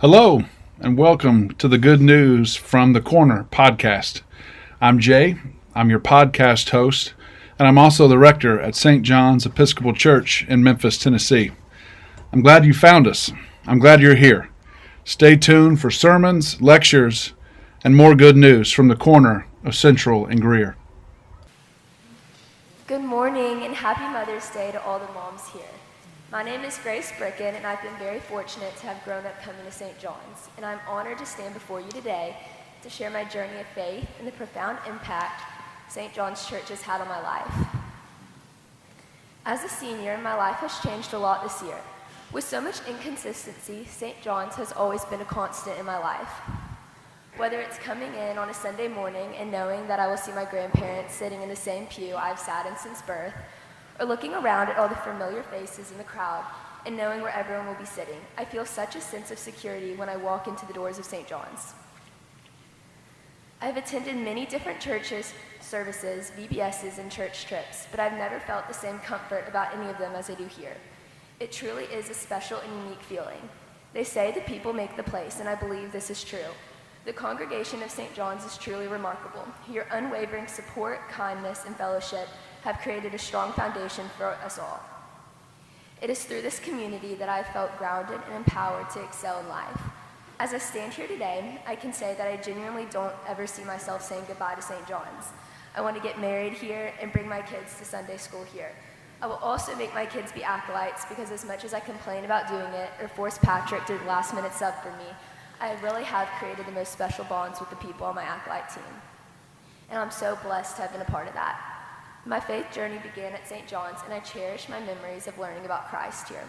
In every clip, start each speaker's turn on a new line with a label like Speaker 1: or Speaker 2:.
Speaker 1: Hello, and welcome to the Good News from the Corner podcast. I'm Jay. I'm your podcast host, and I'm also the rector at St. John's Episcopal Church in Memphis, Tennessee. I'm glad you found us. I'm glad you're here. Stay tuned for sermons, lectures, and more good news from the corner of Central and Greer.
Speaker 2: Good morning and happy Mother's Day to all the moms here. My name is Grace Bricken, and I've been very fortunate to have grown up coming to St. John's, and I'm honored to stand before you today to share my journey of faith and the profound impact St. John's Church has had on my life. As a senior, my life has changed a lot this year. With so much inconsistency, St. John's has always been a constant in my life. Whether it's coming in on a Sunday morning and knowing that I will see my grandparents sitting in the same pew I've sat in since birth, or looking around at all the familiar faces in the crowd and knowing where everyone will be sitting, I feel such a sense of security when I walk into the doors of St. John's. I've attended many different churches, services, VBSs, and church trips, but I've never felt the same comfort about any of them as I do here. It truly is a special and unique feeling. They say the people make the place, and I believe this is true. The congregation of St. John's is truly remarkable. Your unwavering support, kindness, and fellowship have created a strong foundation for us all. It is through this community that I felt grounded and empowered to excel in life. As I stand here today, I can say that I genuinely don't ever see myself saying goodbye to St. John's. I want to get married here and bring my kids to Sunday school here. I will also make my kids be acolytes because as much as I complain about doing it or force Patrick to last-minute sub for me, I really have created the most special bonds with the people on my acolyte team. And I'm so blessed to have been a part of that. My faith journey began at St. John's, and I cherish my memories of learning about Christ here.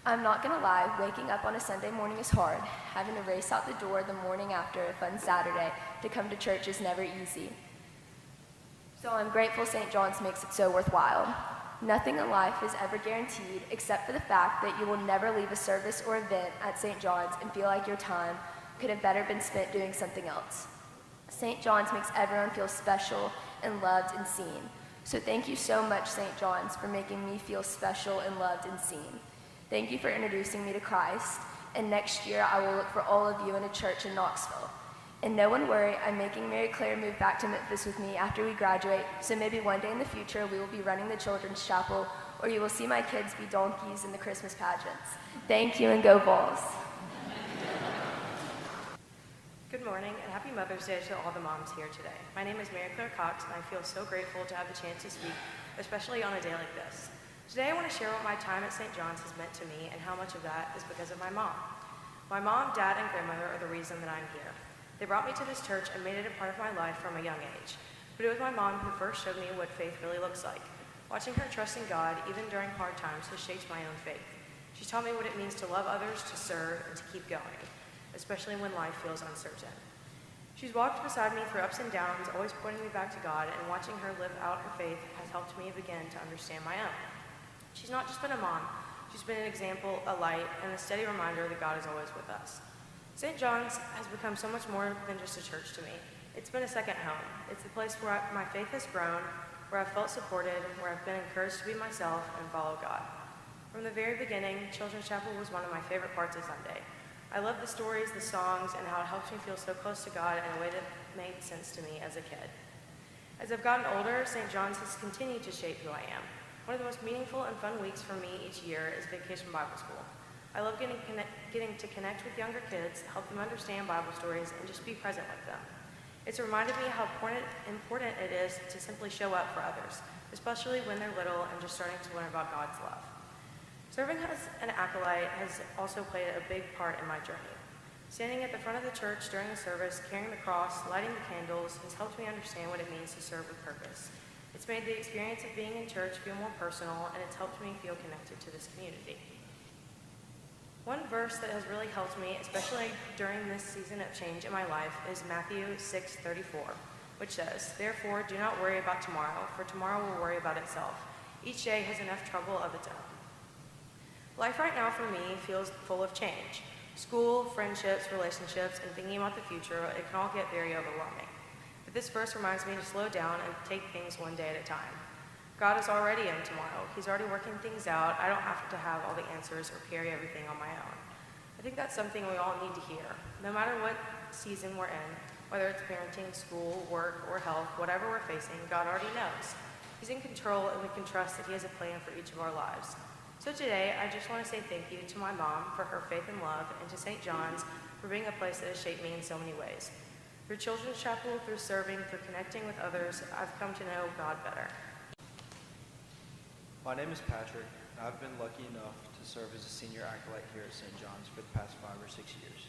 Speaker 2: I'm not going to lie, waking up on a Sunday morning is hard. Having to race out the door the morning after a fun Saturday to come to church is never easy. So I'm grateful St. John's makes it so worthwhile. Nothing in life is ever guaranteed except for the fact that you will never leave a service or event at St. John's and feel like your time could have better been spent doing something else. St. John's makes everyone feel special and loved and seen. So thank you so much, St. John's, for making me feel special and loved and seen. Thank you for introducing me to Christ, and next year I will look for all of you in a church in Knoxville. And no one worry, I'm making Mary Claire move back to Memphis with me after we graduate, so maybe one day in the future we will be running the children's chapel, or you will see my kids be donkeys in the Christmas pageants. Thank you, and go Vols.
Speaker 3: Good morning, and happy Mother's Day to all the moms here today. My name is Mary Claire Cox, and I feel so grateful to have the chance to speak, especially on a day like this. Today I want to share what my time at St. John's has meant to me and how much of that is because of my mom. My mom, dad, and grandmother are the reason that I'm here. They brought me to this church and made it a part of my life from a young age. But it was my mom who first showed me what faith really looks like. Watching her trust in God, even during hard times, has shaped my own faith. She taught me what it means to love others, to serve, and to keep going, especially when life feels uncertain. She's walked beside me through ups and downs, always pointing me back to God, and watching her live out her faith has helped me begin to understand my own. She's not just been a mom, she's been an example, a light, and a steady reminder that God is always with us. St. John's has become so much more than just a church to me. It's been a second home. It's the place where my faith has grown, where I've felt supported, where I've been encouraged to be myself and follow God. From the very beginning, Children's Chapel was one of my favorite parts of Sunday. I love the stories, the songs, and how it helps me feel so close to God in a way that made sense to me as a kid. As I've gotten older, St. John's has continued to shape who I am. One of the most meaningful and fun weeks for me each year is Vacation Bible School. I love getting to connect with younger kids, help them understand Bible stories, and just be present with them. It's reminded me how important it is to simply show up for others, especially when they're little and just starting to learn about God's love. Serving as an acolyte has also played a big part in my journey. Standing at the front of the church during the service, carrying the cross, lighting the candles, has helped me understand what it means to serve with purpose. It's made the experience of being in church feel more personal, and it's helped me feel connected to this community. One verse that has really helped me, especially during this season of change in my life, is Matthew 6:34. which says, "Therefore, do not worry about tomorrow, for tomorrow will worry about itself. Each day has enough trouble of its own." Life right now for me feels full of change. School, friendships, relationships, and thinking about the future, it can all get very overwhelming. But this verse reminds me to slow down and take things one day at a time. God is already in tomorrow. He's already working things out. I don't have to have all the answers or carry everything on my own. I think that's something we all need to hear. No matter what season we're in, whether it's parenting, school, work, or health, whatever we're facing, God already knows. He's in control, and we can trust that He has a plan for each of our lives. So today, I just want to say thank you to my mom for her faith and love, and to St. John's for being a place that has shaped me in so many ways. Through Children's Chapel, through serving, through connecting with others, I've come to know God better.
Speaker 4: My name is Patrick, and I've been lucky enough to serve as a senior acolyte here at St. John's for the past 5 or 6 years.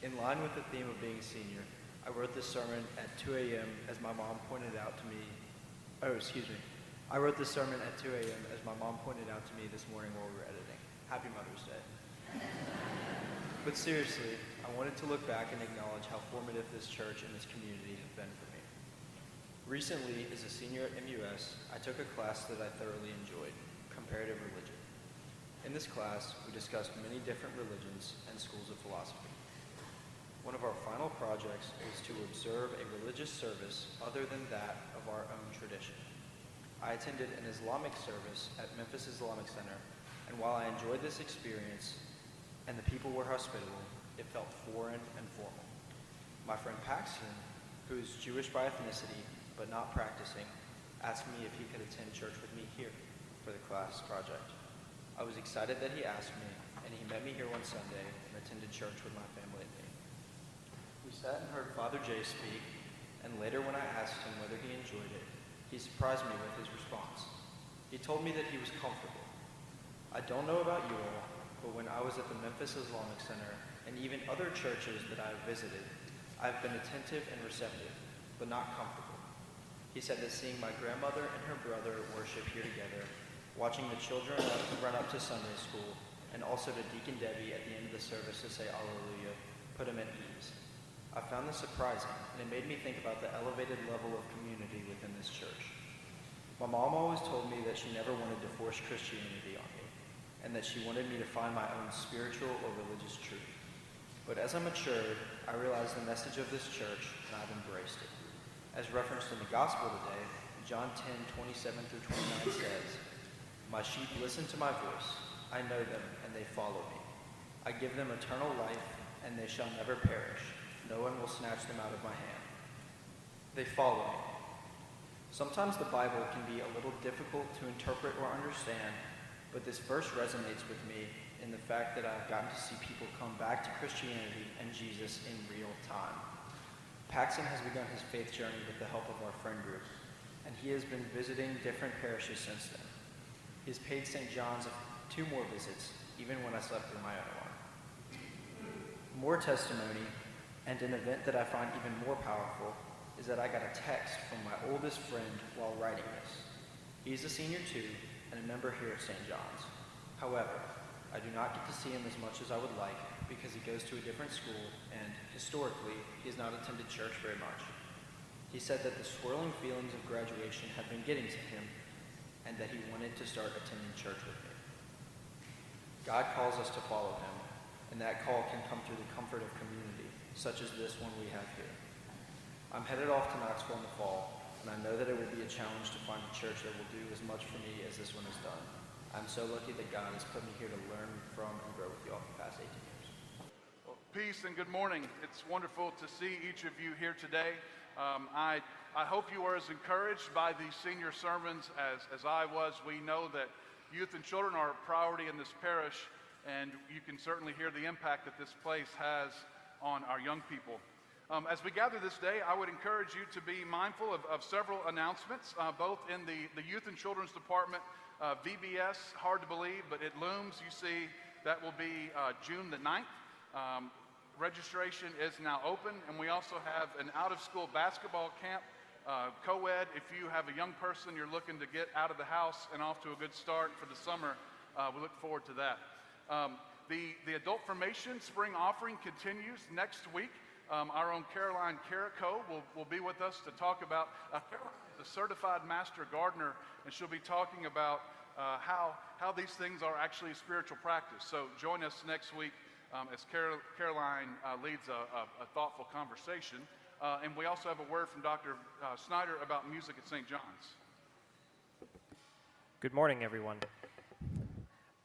Speaker 4: In line with the theme of being a senior, I wrote this sermon at 2 a.m. as my mom pointed out to me. I wrote this sermon at 2 a.m. as my mom pointed out to me this morning while we were editing. Happy Mother's Day. But seriously, I wanted to look back and acknowledge how formative this church and this community have been for me. Recently, as a senior at MUS, I took a class that I thoroughly enjoyed, comparative religion. In this class, we discussed many different religions and schools of philosophy. One of our final projects was to observe a religious service other than that of our own tradition. I attended an Islamic service at Memphis Islamic Center, and while I enjoyed this experience and the people were hospitable, it felt foreign and formal. My friend Paxton, who is Jewish by ethnicity but not practicing, asked me if he could attend church with me here for the class project. I was excited that he asked me, and he met me here one Sunday and attended church with my family and me. We sat and heard Father Jay speak, and later when I asked him whether he enjoyed it, he surprised me with his response. He told me that he was comfortable. I don't know about you all, but when I was at the Memphis Islamic Center and even other churches that I have visited, I have been attentive and receptive, but not comfortable. He said that seeing my grandmother and her brother worship here together, watching the children run up to Sunday school, and also to Deacon Debbie at the end of the service to say Alleluia, put him at ease. I found this surprising, and it made me think about the elevated level of community within this church. My mom always told me that she never wanted to force Christianity on me, and that she wanted me to find my own spiritual or religious truth. But as I matured, I realized the message of this church, and I've embraced it. As referenced in the Gospel today, John 10:27-29 says, "My sheep listen to my voice. I know them, and they follow me. I give them eternal life, and they shall never perish. No one will snatch them out of my hand." They follow me. Sometimes the Bible can be a little difficult to interpret or understand, but this verse resonates with me in the fact that I've gotten to see people come back to Christianity and Jesus in real time. Paxton has begun his faith journey with the help of our friend group, and he has been visiting different parishes since then. He has paid St. John's 2 more visits, even when I slept through my own one. More testimony, and an event that I find even more powerful, is that I got a text from my oldest friend while writing this. He's a senior too, and a member here at St. John's. However, I do not get to see him as much as I would like because he goes to a different school, and historically, he has not attended church very much. He said that the swirling feelings of graduation had been getting to him, and that he wanted to start attending church with me. God calls us to follow him, and that call can come through the comfort of community, such as this one we have here. I'm headed off to Knoxville in the fall, and I know that it will be a challenge to find a church that will do as much for me as this one has done. I'm so lucky that God has put me here to learn from and grow with you all for the past 18 years.
Speaker 1: Well, peace and good morning. It's wonderful to see each of you here today. I hope you are as encouraged by these senior sermons as I was. We know that youth and children are a priority in this parish, and you can certainly hear the impact that this place has on our young people. As we gather this day, I would encourage you to be mindful of several announcements, both in the Youth and Children's Department. VBS, hard to believe, but it looms. You see, that will be June the 9th. Registration is now open, and we also have an out-of-school basketball camp, co-ed. If you have a young person you're looking to get out of the house and off to a good start for the summer, we look forward to that. The adult formation spring offering continues next week. Our own Caroline Carrico will be with us to talk about the certified master gardener, and she'll be talking about how these things are actually a spiritual practice. So join us next week as Caroline leads a thoughtful conversation. And we also have a word from Dr. Snyder about music at St. John's.
Speaker 5: Good morning, everyone.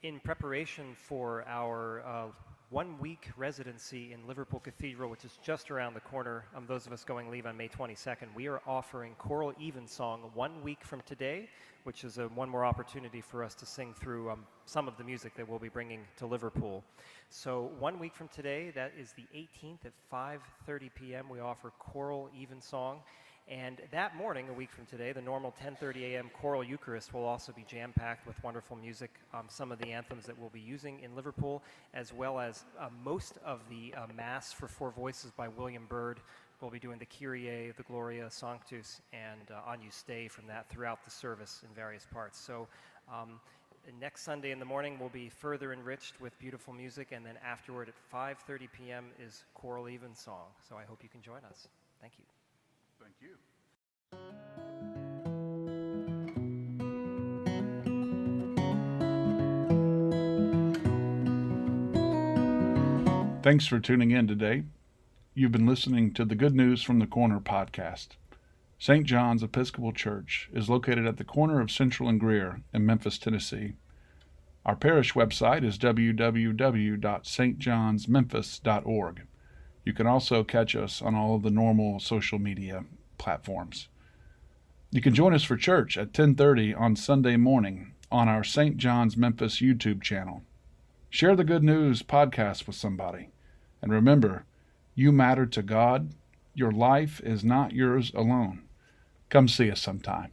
Speaker 5: In preparation for our 1-week residency in Liverpool Cathedral, which is just around the corner, those of us going leave on May 22nd, we are offering choral evensong 1 week from today, which is one more opportunity for us to sing through some of the music that we'll be bringing to Liverpool. So 1 week from today, that is the 18th at 5:30 p.m., we offer choral evensong. And that morning, a week from today, the normal 10:30 a.m. choral Eucharist will also be jam-packed with wonderful music, some of the anthems that we'll be using in Liverpool, as well as most of the Mass for four voices by William Byrd. We'll be doing the Kyrie, the Gloria, Sanctus, and Agnus Dei from that throughout the service in various parts. So next Sunday in the morning, we'll be further enriched with beautiful music, and then afterward at 5:30 p.m. is choral evensong. So I hope you can join us. Thank you.
Speaker 1: Thank you. Thanks for tuning in today. You've been listening to the Good News from the Corner podcast. St. John's Episcopal Church is located at the corner of Central and Greer in Memphis, Tennessee. Our parish website is www.stjohnsmemphis.org. You can also catch us on all of the normal social media platforms. You can join us for church at 10:30 on Sunday morning on our St. John's Memphis YouTube channel. Share the Good News podcast with somebody. And remember, you matter to God. Your life is not yours alone. Come see us sometime.